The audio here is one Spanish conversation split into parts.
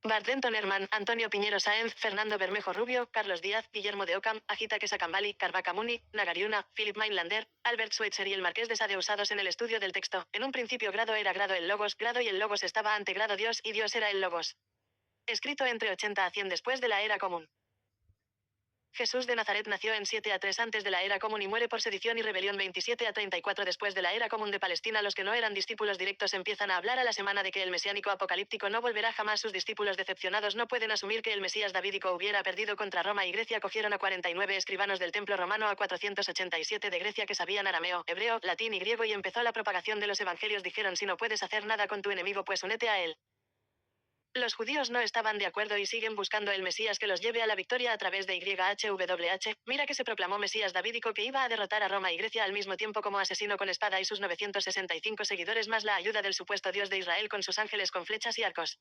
Bart Denton Herman, Antonio Piñero Sáenz, Fernando Bermejo Rubio, Carlos Díaz, Guillermo de Ockham, Agita Quesacambali, Carvaca Muni, Nagariuna, Philip Mainlander, Albert Schweitzer y el Marqués de Sade usados en el estudio del texto. En un principio grado era grado el logos, grado y el logos estaba ante grado Dios y Dios era el logos. Escrito entre 80 a 100 después de la era común. Jesús de Nazaret nació en 7 a 3 antes de la era común y muere por sedición y rebelión 27 a 34 después de la era común de Palestina. Los que no eran discípulos directos empiezan a hablar a la semana de que el mesiánico apocalíptico no volverá jamás. Sus discípulos decepcionados no pueden asumir que el Mesías davídico hubiera perdido contra Roma y Grecia. Cogieron a 49 escribanos del templo romano, a 487 de Grecia que sabían arameo, hebreo, latín y griego y empezó la propagación de los evangelios. Dijeron: si no puedes hacer nada con tu enemigo, pues únete a él. Los judíos no estaban de acuerdo y siguen buscando el Mesías que los lleve a la victoria a través de YHWH. Mira que se proclamó Mesías davídico que iba a derrotar a Roma y Grecia al mismo tiempo como asesino con espada y sus 965 seguidores más la ayuda del supuesto Dios de Israel con sus ángeles con flechas y arcos.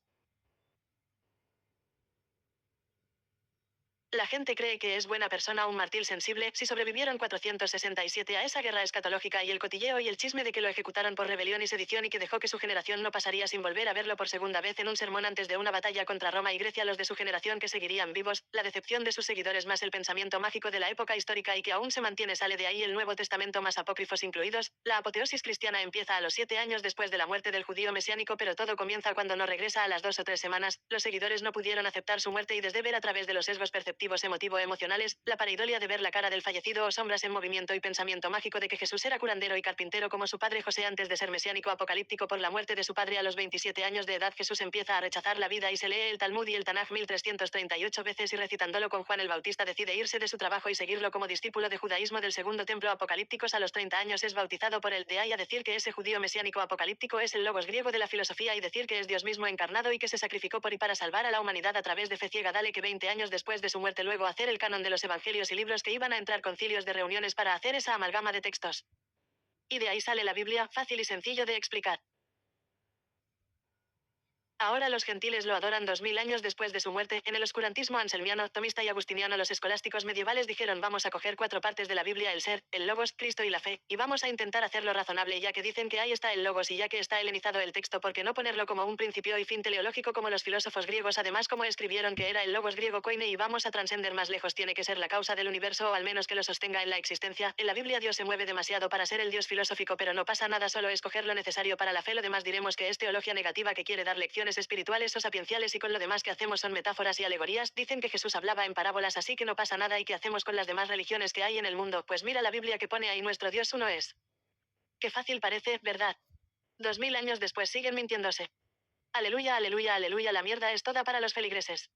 La gente cree que es buena persona, un mártir sensible. Si sobrevivieron 467 a esa guerra escatológica y el cotilleo y el chisme de que lo ejecutaron por rebelión y sedición y que dejó que su generación no pasaría sin volver a verlo por segunda vez en un sermón antes de una batalla contra Roma y Grecia, los de su generación que seguirían vivos, la decepción de sus seguidores más el pensamiento mágico de la época histórica y que aún se mantiene, sale de ahí el Nuevo Testamento más apócrifos incluidos. La apoteosis cristiana empieza a los 7 años después de la muerte del judío mesiánico, pero todo comienza cuando no regresa a las 2 o 3 semanas. Los seguidores no pudieron aceptar su muerte y desde ver a través de los sesgos perceptivos emocionales, la pareidolia de ver la cara del fallecido o sombras en movimiento y pensamiento mágico de que Jesús era curandero y carpintero como su padre José antes de ser mesiánico apocalíptico por la muerte de su padre a los 27 años de edad. Jesús empieza a rechazar la vida y se lee el Talmud y el Tanaj 1338 veces y recitándolo con Juan el Bautista decide irse de su trabajo y seguirlo como discípulo de judaísmo del segundo templo apocalípticos. A los 30 años es bautizado por él. De ahí a decir que ese judío mesiánico apocalíptico es el logos griego de la filosofía y decir que es Dios mismo encarnado y que se sacrificó por y para salvar a la humanidad a través de fe ciega. Dale que 20 años después de su muerte luego hacer el canon de los evangelios y libros que iban a entrar concilios de reuniones para hacer esa amalgama de textos. Y de ahí sale la Biblia, fácil y sencillo de explicar. Ahora los gentiles lo adoran 2000 años después de su muerte. En el oscurantismo anselmiano, tomista y agustiniano, los escolásticos medievales dijeron: vamos a coger 4 partes de la Biblia, el ser, el logos, Cristo y la fe, y vamos a intentar hacerlo razonable, ya que dicen que ahí está el logos y ya que está helenizado el texto, ¿por qué no ponerlo como un principio y fin teleológico como los filósofos griegos? Además, como escribieron que era el logos griego koine y vamos a trascender más lejos, tiene que ser la causa del universo o al menos que lo sostenga en la existencia. En la Biblia Dios se mueve demasiado para ser el Dios filosófico, pero no pasa nada, solo escoger lo necesario para la fe. Lo demás diremos que es teología negativa que quiere dar lecciones espirituales o sapienciales y con lo demás que hacemos son metáforas y alegorías. Dicen que Jesús hablaba en parábolas, así que no pasa nada. ¿Y qué hacemos con las demás religiones que hay en el mundo? Pues mira la Biblia que pone ahí: nuestro Dios uno es. Qué fácil parece, ¿verdad? 2000 años después siguen mintiéndose. Aleluya, aleluya, aleluya, la mierda es toda para los feligreses.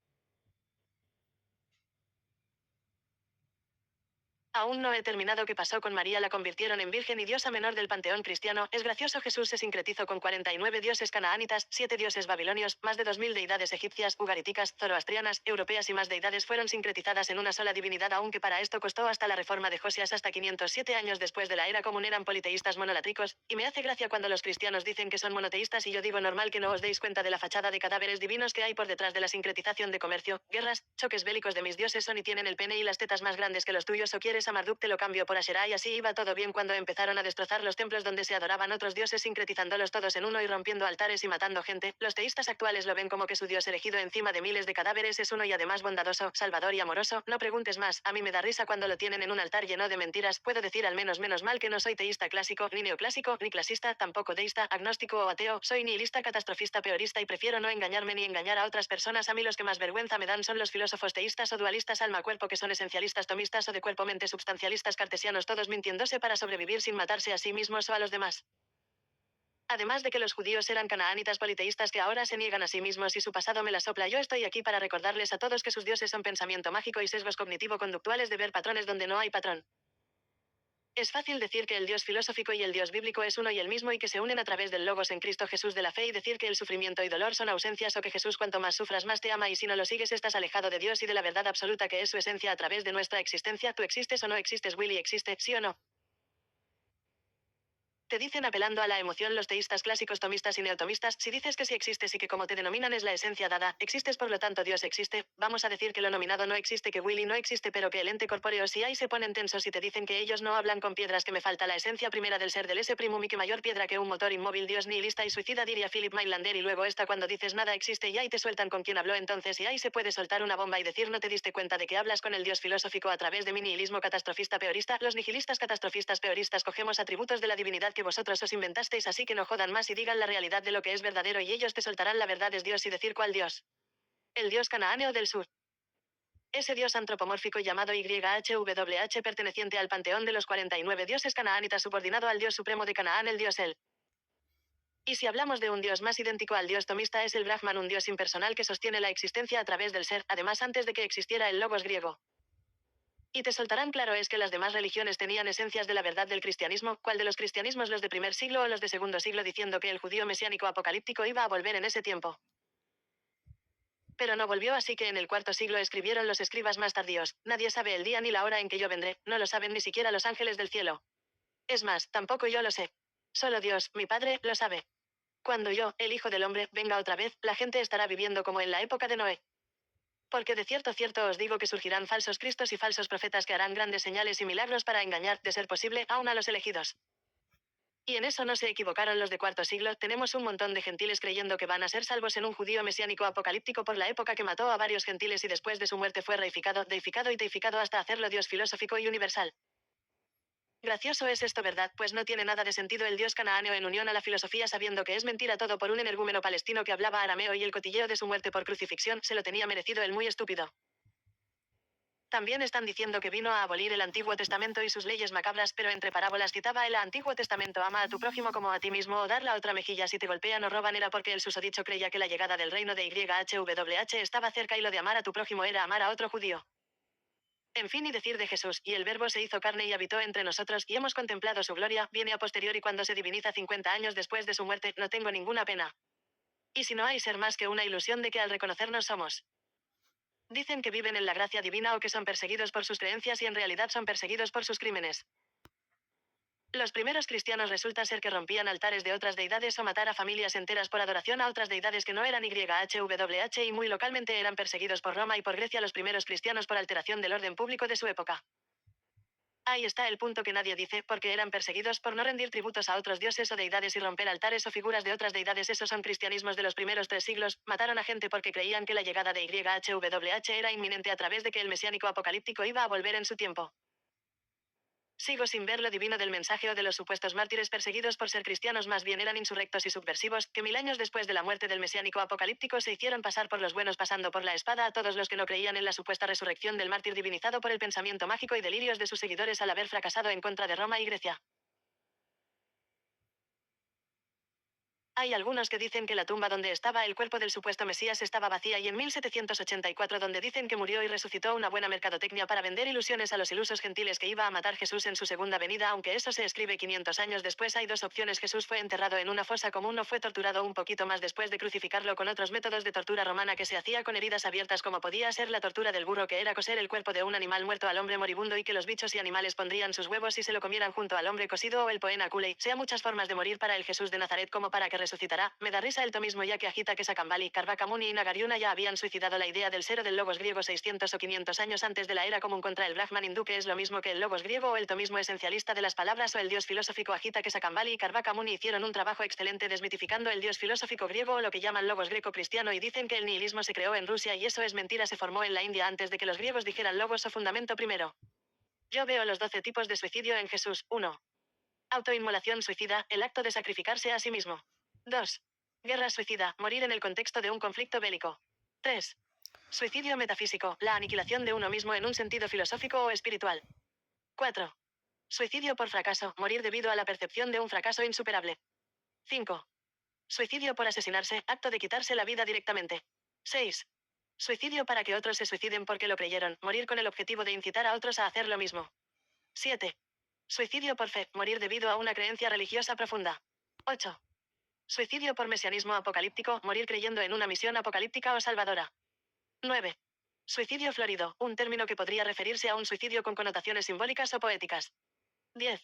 Aún no he terminado. ¿Qué pasó con María? La convirtieron en virgen y diosa menor del panteón cristiano. Es gracioso, Jesús se sincretizó con 49 dioses canaánitas, 7 dioses babilonios, más de 2000 deidades egipcias, ugaríticas, zoroastrianas, europeas y más deidades fueron sincretizadas en una sola divinidad, aunque para esto costó hasta la reforma de Josías, hasta 507 años después de la era común eran politeístas monolátricos, y me hace gracia cuando los cristianos dicen que son monoteístas y yo digo: normal que no os deis cuenta de la fachada de cadáveres divinos que hay por detrás de la sincretización de comercio, guerras, choques bélicos de mis dioses son y tienen el pene y las tetas más grandes que los tuyos, o quieres a Marduk te lo cambio por Asherah. Y así iba todo bien cuando empezaron a destrozar los templos donde se adoraban otros dioses, sincretizándolos todos en uno y rompiendo altares y matando gente. Los teístas actuales lo ven como que su dios elegido encima de miles de cadáveres es uno y además bondadoso, salvador y amoroso. No preguntes más, a mí me da risa cuando lo tienen en un altar lleno de mentiras. Puedo decir al menos menos mal que no soy teísta clásico, ni neoclásico, ni clasista, tampoco deísta, agnóstico o ateo. Soy nihilista, catastrofista, peorista y prefiero no engañarme ni engañar a otras personas. A mí los que más vergüenza me dan son los filósofos teístas o dualistas alma-cuerpo, que son esencialistas, tomistas o de cuerpo-mente, substancialistas, cartesianos, todos mintiéndose para sobrevivir sin matarse a sí mismos o a los demás. Además de que los judíos eran canaánitas politeístas que ahora se niegan a sí mismos y su pasado me la sopla. Yo estoy aquí para recordarles a todos que sus dioses son pensamiento mágico y sesgos cognitivo-conductuales de ver patrones donde no hay patrón. Es fácil decir que el Dios filosófico y el Dios bíblico es uno y el mismo y que se unen a través del logos en Cristo Jesús de la fe, y decir que el sufrimiento y dolor son ausencias, o que Jesús cuanto más sufras más te ama, y si no lo sigues estás alejado de Dios y de la verdad absoluta que es su esencia a través de nuestra existencia. ¿Tú existes o no existes? Willy existe, ¿sí o no? Te dicen apelando a la emoción los teístas clásicos tomistas y neotomistas, si dices que sí existes y que como te denominan es la esencia dada, existes por lo tanto Dios existe, vamos a decir que lo nominado no existe, que Willy no existe, pero que el ente corpóreo sí hay, se ponen tensos y te dicen que ellos no hablan con piedras, que me falta la esencia primera del ser del S primum y que mayor piedra que un motor inmóvil, Dios nihilista y suicida, diría Philip Mainlander, y luego esta cuando dices nada existe y ahí te sueltan con quien habló entonces, y ahí se puede soltar una bomba y decir no te diste cuenta de que hablas con el Dios filosófico a través de mi nihilismo catastrofista peorista. Los nihilistas catastrofistas peoristas cogemos atributos de la divinidad que vosotros os inventasteis, así que no jodan más y digan la realidad de lo que es verdadero y ellos te soltarán la verdad es Dios y decir cuál Dios. El Dios canaáneo del sur. Ese dios antropomórfico llamado YHWH perteneciente al panteón de los 49 dioses canaánitas subordinado al dios supremo de Canaán, el dios El. Y si hablamos de un dios más idéntico al dios tomista es el Brahman, un dios impersonal que sostiene la existencia a través del ser, además antes de que existiera el logos griego. Y te soltarán claro es que las demás religiones tenían esencias de la verdad del cristianismo, ¿cuál de los cristianismos, los de primer siglo o los de segundo siglo, diciendo que el judío mesiánico apocalíptico iba a volver en ese tiempo? Pero no volvió, así que en el cuarto siglo escribieron los escribas más tardíos, nadie sabe el día ni la hora en que yo vendré, no lo saben ni siquiera los ángeles del cielo. Es más, tampoco yo lo sé. Solo Dios, mi Padre, lo sabe. Cuando yo, el Hijo del Hombre, venga otra vez, la gente estará viviendo como en la época de Noé. Porque de cierto os digo que surgirán falsos cristos y falsos profetas que harán grandes señales y milagros para engañar, de ser posible, aún a los elegidos. Y en eso no se equivocaron los de cuarto siglo, tenemos un montón de gentiles creyendo que van a ser salvos en un judío mesiánico apocalíptico por la época que mató a varios gentiles y después de su muerte fue reificado, deificado y deificado hasta hacerlo Dios filosófico y universal. Gracioso es esto, ¿verdad? Pues no tiene nada de sentido el dios canaáneo en unión a la filosofía, sabiendo que es mentira todo por un energúmeno palestino que hablaba arameo y el cotilleo de su muerte por crucifixión se lo tenía merecido el muy estúpido. También están diciendo que vino a abolir el Antiguo Testamento y sus leyes macabras, pero entre parábolas citaba el Antiguo Testamento: ama a tu prójimo como a ti mismo, o dar la otra mejilla si te golpean o roban. Era porque el susodicho creía que la llegada del reino de YHWH estaba cerca y lo de amar a tu prójimo era amar a otro judío. En fin, y decir de Jesús, y el Verbo se hizo carne y habitó entre nosotros, y hemos contemplado su gloria, viene a posteriori cuando se diviniza 50 años después de su muerte, no tengo ninguna pena. Y si no hay ser más que una ilusión de que al reconocernos somos. Dicen que viven en la gracia divina o que son perseguidos por sus creencias y en realidad son perseguidos por sus crímenes. Los primeros cristianos resulta ser que rompían altares de otras deidades o matar a familias enteras por adoración a otras deidades que no eran YHWH y muy localmente eran perseguidos por Roma y por Grecia los primeros cristianos por alteración del orden público de su época. Ahí está el punto que nadie dice, porque eran perseguidos por no rendir tributos a otros dioses o deidades y romper altares o figuras de otras deidades. Esos son cristianismos de los primeros 3 siglos, mataron a gente porque creían que la llegada de YHWH era inminente a través de que el mesiánico apocalíptico iba a volver en su tiempo. Sigo sin ver lo divino del mensaje o de los supuestos mártires perseguidos por ser cristianos, más bien eran insurrectos y subversivos, que 1000 años después de la muerte del mesiánico apocalíptico se hicieron pasar por los buenos pasando por la espada a todos los que no creían en la supuesta resurrección del mártir divinizado por el pensamiento mágico y delirios de sus seguidores al haber fracasado en contra de Roma y Grecia. Hay algunos que dicen que la tumba donde estaba el cuerpo del supuesto Mesías estaba vacía y en 1784 donde dicen que murió y resucitó, una buena mercadotecnia para vender ilusiones a los ilusos gentiles que iba a matar Jesús en su segunda venida, aunque eso se escribe 500 años después. Hay dos opciones: Jesús fue enterrado en una fosa común o fue torturado un poquito más después de crucificarlo con otros métodos de tortura romana que se hacía con heridas abiertas, como podía ser la tortura del burro, que era coser el cuerpo de un animal muerto al hombre moribundo y que los bichos y animales pondrían sus huevos y se lo comieran junto al hombre cosido, o el poena culei. Sea muchas formas de morir para el Jesús de Nazaret como para que resucitará. Me da risa el tomismo, ya que agita que Sakambali, Karvakamuni y Nagariuna ya habían suicidado la idea del ser o del logos griego 600 o 500 años antes de la era común contra el Brahman hindú, que es lo mismo que el logos griego o el tomismo esencialista de las palabras, o el dios filosófico. Agita que Sakambali y Karvakamuni hicieron un trabajo excelente desmitificando el dios filosófico griego o lo que llaman logos greco cristiano, y dicen que el nihilismo se creó en Rusia y eso es mentira, se formó en la India antes de que los griegos dijeran logos o fundamento primero. Yo veo los 12 tipos de suicidio en Jesús. 1. Autoinmolación suicida, el acto de sacrificarse a sí mismo. 2. Guerra suicida, morir en el contexto de un conflicto bélico. 3. Suicidio metafísico, la aniquilación de uno mismo en un sentido filosófico o espiritual. 4. Suicidio por fracaso, morir debido a la percepción de un fracaso insuperable. 5. Suicidio por asesinarse, acto de quitarse la vida directamente. 6. Suicidio para que otros se suiciden porque lo creyeron, morir con el objetivo de incitar a otros a hacer lo mismo. 7. Suicidio por fe, morir debido a una creencia religiosa profunda. 8. Suicidio por mesianismo apocalíptico, morir creyendo en una misión apocalíptica o salvadora. 9. Suicidio florido, un término que podría referirse a un suicidio con connotaciones simbólicas o poéticas. 10.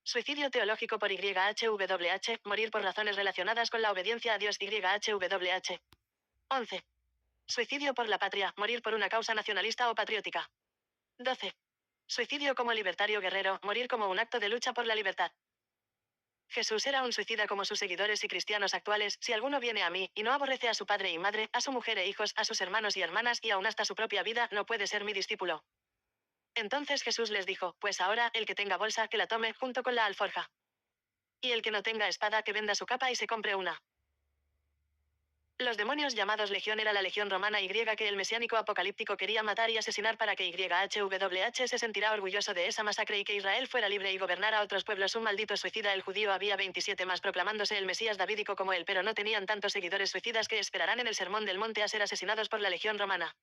Suicidio teológico por YHWH, morir por razones relacionadas con la obediencia a Dios YHWH. 11. Suicidio por la patria, morir por una causa nacionalista o patriótica. 12. Suicidio como libertario guerrero, morir como un acto de lucha por la libertad. Jesús era un suicida como sus seguidores y cristianos actuales. Si alguno viene a mí, y no aborrece a su padre y madre, a su mujer e hijos, a sus hermanos y hermanas, y aun hasta su propia vida, no puede ser mi discípulo. Entonces Jesús les dijo, pues ahora, el que tenga bolsa, que la tome, junto con la alforja. Y el que no tenga espada, que venda su capa y se compre una. Los demonios llamados legión era la legión romana y griega que el mesiánico apocalíptico quería matar y asesinar para que YHWH se sentirá orgulloso de esa masacre y que Israel fuera libre y gobernara a otros pueblos. Un maldito suicida. El judío había 27 más proclamándose el Mesías davídico como él, pero no tenían tantos seguidores suicidas que esperarán en el sermón del monte a ser asesinados por la legión romana.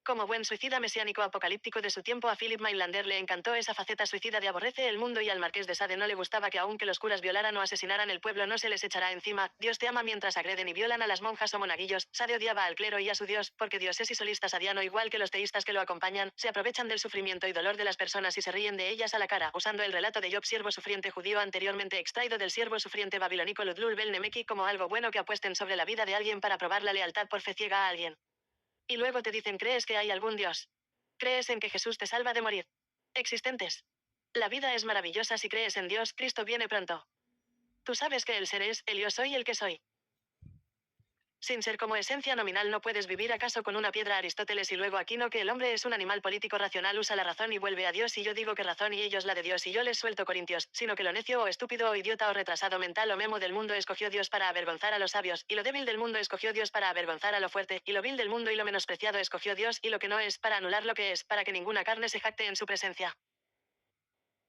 Como buen suicida mesiánico apocalíptico de su tiempo, a Philip Mainlander le encantó esa faceta suicida de aborrece el mundo, y al marqués de Sade no le gustaba que aunque los curas violaran o asesinaran el pueblo no se les echará encima. Dios te ama mientras agreden y violan a las monjas o monaguillos. Sade odiaba al clero y a su Dios, porque Dios es isolista sadiano igual que los teístas que lo acompañan. Se aprovechan del sufrimiento y dolor de las personas y se ríen de ellas a la cara, usando el relato de Job, siervo sufriente judío anteriormente extraído del siervo sufriente babilónico Ludlul Bel Nemeki, como algo bueno que apuesten sobre la vida de alguien para probar la lealtad por fe ciega a alguien. Y luego te dicen, ¿crees que hay algún Dios? ¿Crees en que Jesús te salva de morir? Existentes. La vida es maravillosa si crees en Dios. Cristo viene pronto. Tú sabes que el ser es, el yo soy el que soy. Sin ser como esencia nominal no puedes vivir. ¿Acaso con una piedra? Aristóteles. Y luego Aquino, que el hombre es un animal político racional, usa la razón y vuelve a Dios, y yo digo que razón y ellos la de Dios, y yo les suelto Corintios, sino que lo necio o estúpido o idiota o retrasado mental o memo del mundo escogió Dios para avergonzar a los sabios, y lo débil del mundo escogió Dios para avergonzar a lo fuerte, y lo vil del mundo y lo menospreciado escogió Dios, y lo que no es, para anular lo que es, para que ninguna carne se jacte en su presencia.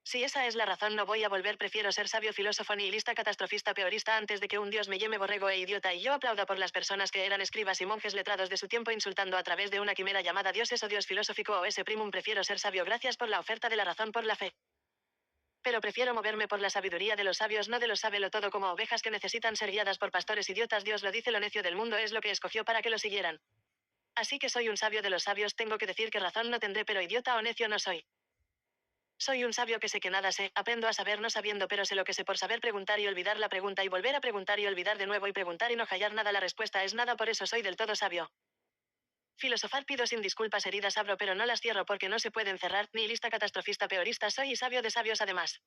Si esa es la razón, no voy a volver. Prefiero ser sabio, filósofo, nihilista, catastrofista, peorista antes de que un Dios me llame borrego e idiota y yo aplauda por las personas que eran escribas y monjes letrados de su tiempo insultando a través de una quimera llamada Dios o Dios filosófico o ese primum. Prefiero ser sabio. Gracias por la oferta de la razón por la fe. Pero prefiero moverme por la sabiduría de los sabios, no de los sábelo todo, como ovejas que necesitan ser guiadas por pastores idiotas. Dios lo dice, lo necio del mundo es lo que escogió para que lo siguieran. Así que soy un sabio de los sabios. Tengo que decir que razón no tendré, pero idiota o necio no soy. Soy un sabio que sé que nada sé, aprendo a saber no sabiendo, pero sé lo que sé por saber. Preguntar y olvidar la pregunta y volver a preguntar y olvidar de nuevo y preguntar y no hallar nada. La respuesta es nada, por eso soy del todo sabio. Filosofar. Pido sin disculpas, heridas abro pero no las cierro porque no se pueden cerrar. Nihilista, catastrofista, peorista soy y sabio de sabios además.